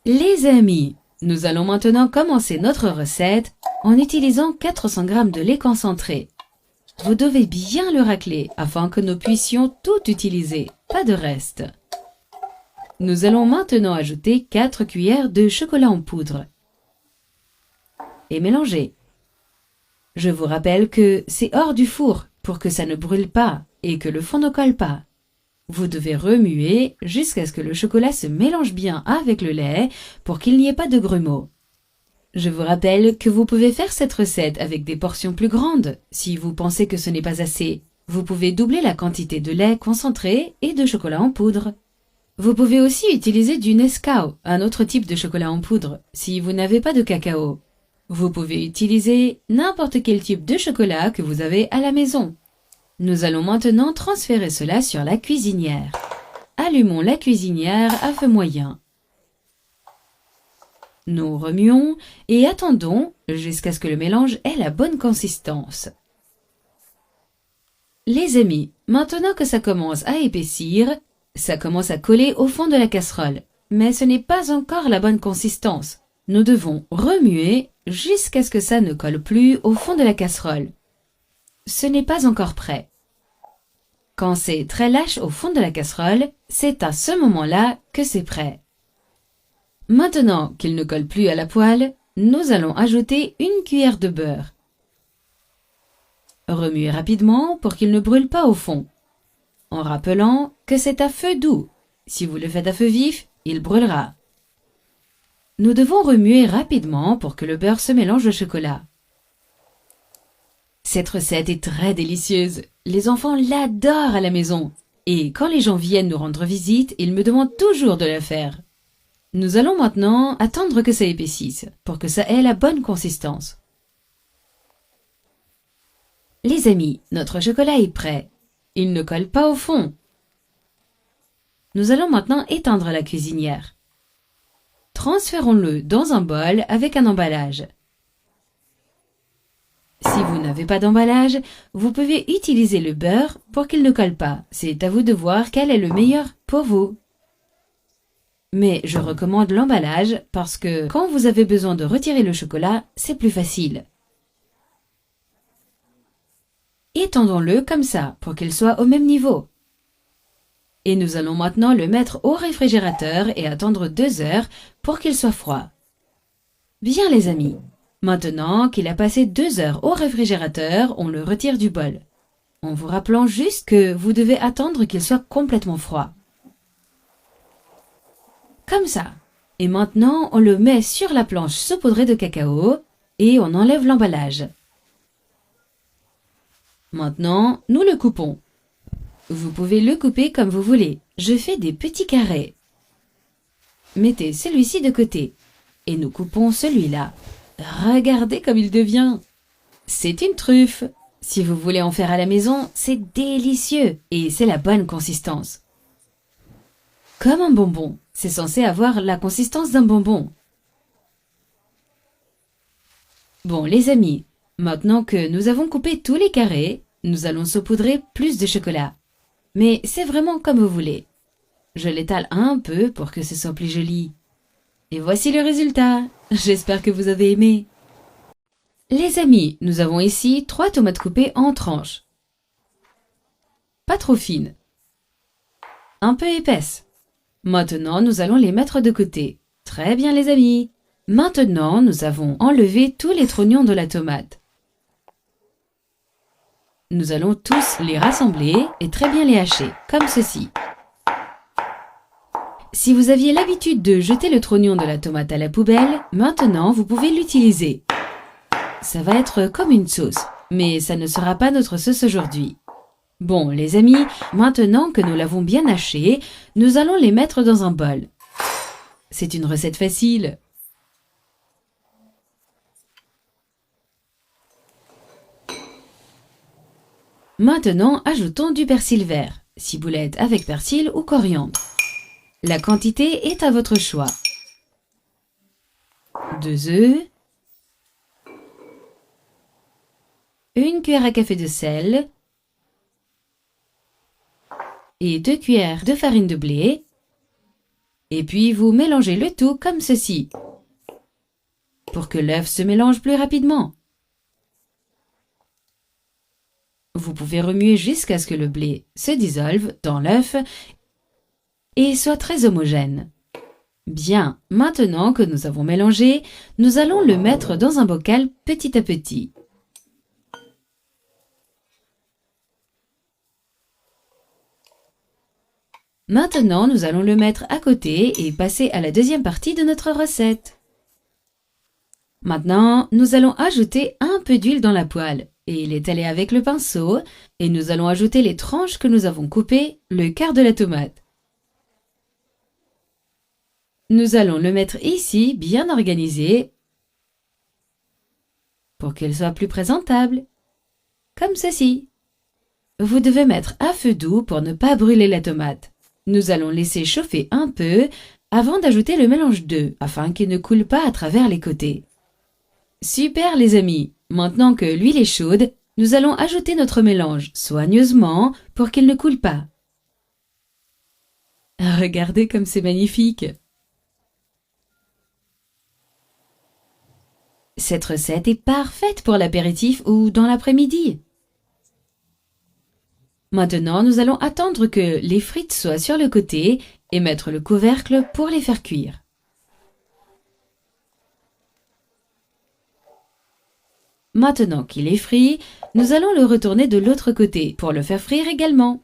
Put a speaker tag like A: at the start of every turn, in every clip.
A: Les amis, nous allons maintenant commencer notre recette en utilisant 400 g de lait concentré. Vous devez bien le racler afin que nous puissions tout utiliser, pas de reste. Nous allons maintenant ajouter 4 cuillères de chocolat en poudre et mélanger. Je vous rappelle que c'est hors du four pour que ça ne brûle pas et que le fond ne colle pas. Vous devez remuer jusqu'à ce que le chocolat se mélange bien avec le lait pour qu'il n'y ait pas de grumeaux. Je vous rappelle que vous pouvez faire cette recette avec des portions plus grandes. Si vous pensez que ce n'est pas assez, vous pouvez doubler la quantité de lait concentré et de chocolat en poudre. Vous pouvez aussi utiliser du Nescau, un autre type de chocolat en poudre, si vous n'avez pas de cacao. Vous pouvez utiliser n'importe quel type de chocolat que vous avez à la maison. Nous allons maintenant transférer cela sur la cuisinière. Allumons la cuisinière à feu moyen. Nous remuons et attendons jusqu'à ce que le mélange ait la bonne consistance. Les amis, maintenant que ça commence à épaissir, ça commence à coller au fond de la casserole, mais ce n'est pas encore la bonne consistance. Nous devons remuer jusqu'à ce que ça ne colle plus au fond de la casserole. Ce n'est pas encore prêt. Quand c'est très lâche au fond de la casserole, c'est à ce moment-là que c'est prêt. Maintenant qu'il ne colle plus à la poêle, nous allons ajouter une cuillère de beurre. Remuez rapidement pour qu'il ne brûle pas au fond, en rappelant que c'est à feu doux. Si vous le faites à feu vif, il brûlera. Nous devons remuer rapidement pour que le beurre se mélange au chocolat. Cette recette est très délicieuse. Les enfants l'adorent à la maison. Et quand les gens viennent nous rendre visite, ils me demandent toujours de la faire. Nous allons maintenant attendre que ça épaississe, pour que ça ait la bonne consistance. Les amis, notre chocolat est prêt. Il ne colle pas au fond. Nous allons maintenant éteindre la cuisinière. Transférons-le dans un bol avec un emballage. Si vous n'avez pas d'emballage, vous pouvez utiliser le beurre pour qu'il ne colle pas. C'est à vous de voir quel est le meilleur pour vous. Mais je recommande l'emballage parce que quand vous avez besoin de retirer le chocolat, c'est plus facile. Étendons-le comme ça pour qu'il soit au même niveau. Et nous allons maintenant le mettre au réfrigérateur et attendre 2 heures pour qu'il soit froid. Bien les amis, maintenant qu'il a passé 2 heures au réfrigérateur, on le retire du bol, en vous rappelant juste que vous devez attendre qu'il soit complètement froid. Comme ça. Et maintenant, on le met sur la planche saupoudrée de cacao et on enlève l'emballage. Maintenant, nous le coupons. Vous pouvez le couper comme vous voulez. Je fais des petits carrés. Mettez celui-ci de côté. Et nous coupons celui-là. Regardez comme il devient. C'est une truffe. Si vous voulez en faire à la maison, c'est délicieux. Et c'est la bonne consistance. Comme un bonbon. C'est censé avoir la consistance d'un bonbon. Bon les amis, maintenant que nous avons coupé tous les carrés, nous allons saupoudrer plus de chocolat. Mais c'est vraiment comme vous voulez. Je l'étale un peu pour que ce soit plus joli. Et voici le résultat. J'espère que vous avez aimé. Les amis, nous avons ici 3 tomates coupées en tranches. Pas trop fines. Un peu épaisses. Maintenant, nous allons les mettre de côté. Très bien les amis. Maintenant, nous avons enlevé tous les trognons de la tomate. Nous allons tous les rassembler et très bien les hacher, comme ceci. Si vous aviez l'habitude de jeter le trognon de la tomate à la poubelle, maintenant vous pouvez l'utiliser. Ça va être comme une sauce, mais ça ne sera pas notre sauce aujourd'hui. Bon les amis, maintenant que nous l'avons bien haché, nous allons les mettre dans un bol. C'est une recette facile. Maintenant, ajoutons du persil vert, ciboulette avec persil ou coriandre. La quantité est à votre choix. 2 œufs, 1 cuillère à café de sel et 2 cuillères de farine de blé Et puis vous mélangez le tout comme ceci, pour que l'œuf se mélange plus rapidement. Vous pouvez remuer jusqu'à ce que le blé se dissolve dans l'œuf et soit très homogène. Bien, maintenant que nous avons mélangé, nous allons le mettre dans un bocal petit à petit. Maintenant, nous allons le mettre à côté et passer à la deuxième partie de notre recette. Maintenant, nous allons ajouter un peu d'huile dans la poêle et l'étaler avec le pinceau et nous allons ajouter les tranches que nous avons coupées, le quart de la tomate. Nous allons le mettre ici, bien organisé, pour qu'elle soit plus présentable, comme ceci. Vous devez mettre à feu doux pour ne pas brûler la tomate. Nous allons laisser chauffer un peu avant d'ajouter le mélange d'œufs, afin qu'il ne coule pas à travers les côtés. Super les amis! Maintenant que l'huile est chaude, nous allons ajouter notre mélange soigneusement pour qu'il ne coule pas. Regardez comme c'est magnifique! Cette recette est parfaite pour l'apéritif ou dans l'après-midi. Maintenant, nous allons attendre que les frites soient sur le côté et mettre le couvercle pour les faire cuire. Maintenant qu'il est frit, nous allons le retourner de l'autre côté pour le faire frire également.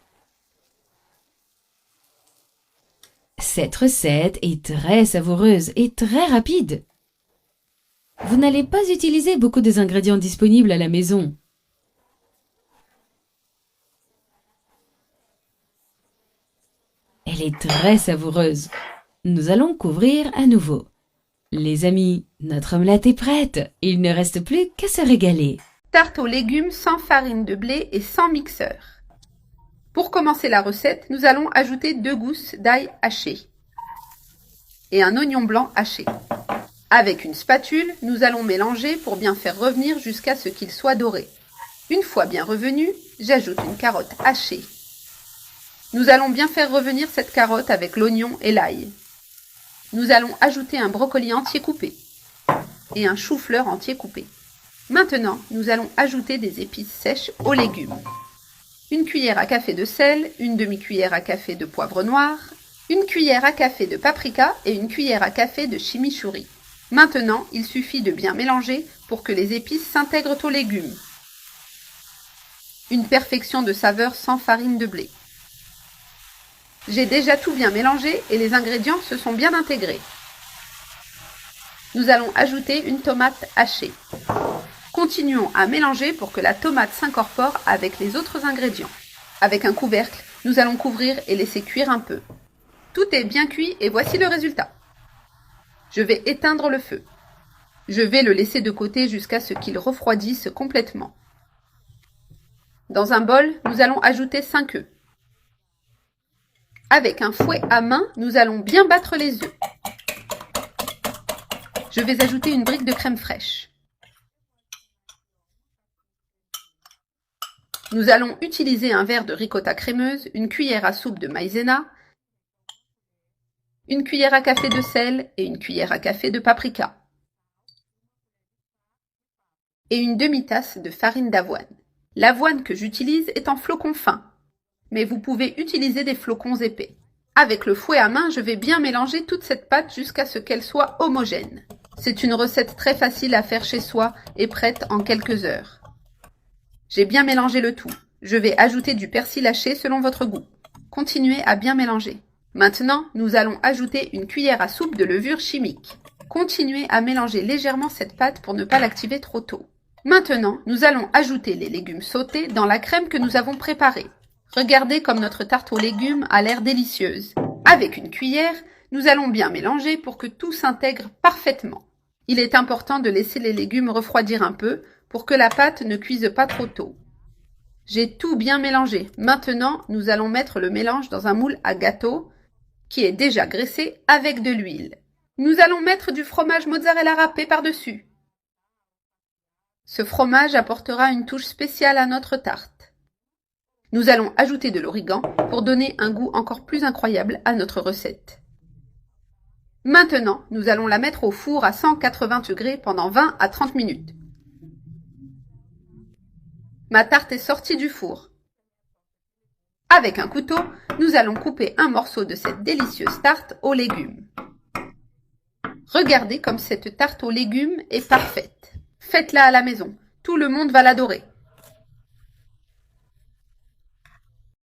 A: Cette recette est très savoureuse et très rapide. Vous n'allez pas utiliser beaucoup des ingrédients disponibles à la maison. Elle est très savoureuse. Nous allons couvrir à nouveau. Les amis, notre omelette est prête. Il ne reste plus qu'à se régaler.
B: Tarte aux légumes sans farine de blé et sans mixeur. Pour commencer la recette, nous allons ajouter 2 gousses d'ail haché et un oignon blanc haché. Avec une spatule, nous allons mélanger pour bien faire revenir jusqu'à ce qu'il soit doré. Une fois bien revenu, j'ajoute une carotte hachée. Nous allons bien faire revenir cette carotte avec l'oignon et l'ail. Nous allons ajouter un brocoli entier coupé et un chou-fleur entier coupé. Maintenant, nous allons ajouter des épices sèches aux légumes. Une cuillère à café de sel, une demi-cuillère à café de poivre noir, une cuillère à café de paprika et une cuillère à café de chimichurri. Maintenant, il suffit de bien mélanger pour que les épices s'intègrent aux légumes. Une perfection de saveur sans farine de blé. J'ai déjà tout bien mélangé et les ingrédients se sont bien intégrés. Nous allons ajouter une tomate hachée. Continuons à mélanger pour que la tomate s'incorpore avec les autres ingrédients. Avec un couvercle, nous allons couvrir et laisser cuire un peu. Tout est bien cuit et voici le résultat. Je vais éteindre le feu. Je vais le laisser de côté jusqu'à ce qu'il refroidisse complètement. Dans un bol, nous allons ajouter 5 œufs. Avec un fouet à main, nous allons bien battre les œufs. Je vais ajouter une brique de crème fraîche. Nous allons utiliser un verre de ricotta crémeuse, une cuillère à soupe de maïzena, une cuillère à café de sel et une cuillère à café de paprika. Et une demi-tasse de farine d'avoine. L'avoine que j'utilise est en flocons fins, mais vous pouvez utiliser des flocons épais. Avec le fouet à main, je vais bien mélanger toute cette pâte jusqu'à ce qu'elle soit homogène. C'est une recette très facile à faire chez soi et prête en quelques heures. J'ai bien mélangé le tout. Je vais ajouter du persil haché selon votre goût. Continuez à bien mélanger. Maintenant, nous allons ajouter une cuillère à soupe de levure chimique. Continuez à mélanger légèrement cette pâte pour ne pas l'activer trop tôt. Maintenant, nous allons ajouter les légumes sautés dans la crème que nous avons préparée. Regardez comme notre tarte aux légumes a l'air délicieuse. Avec une cuillère, nous allons bien mélanger pour que tout s'intègre parfaitement. Il est important de laisser les légumes refroidir un peu pour que la pâte ne cuise pas trop tôt. J'ai tout bien mélangé. Maintenant, nous allons mettre le mélange dans un moule à gâteau qui est déjà graissé avec de l'huile. Nous allons mettre du fromage mozzarella râpé par-dessus. Ce fromage apportera une touche spéciale à notre tarte. Nous allons ajouter de l'origan pour donner un goût encore plus incroyable à notre recette. Maintenant, nous allons la mettre au four à 180 degrés pendant 20 à 30 minutes. Ma tarte est sortie du four. Avec un couteau, nous allons couper un morceau de cette délicieuse tarte aux légumes. Regardez comme cette tarte aux légumes est parfaite. Faites-la à la maison, tout le monde va l'adorer.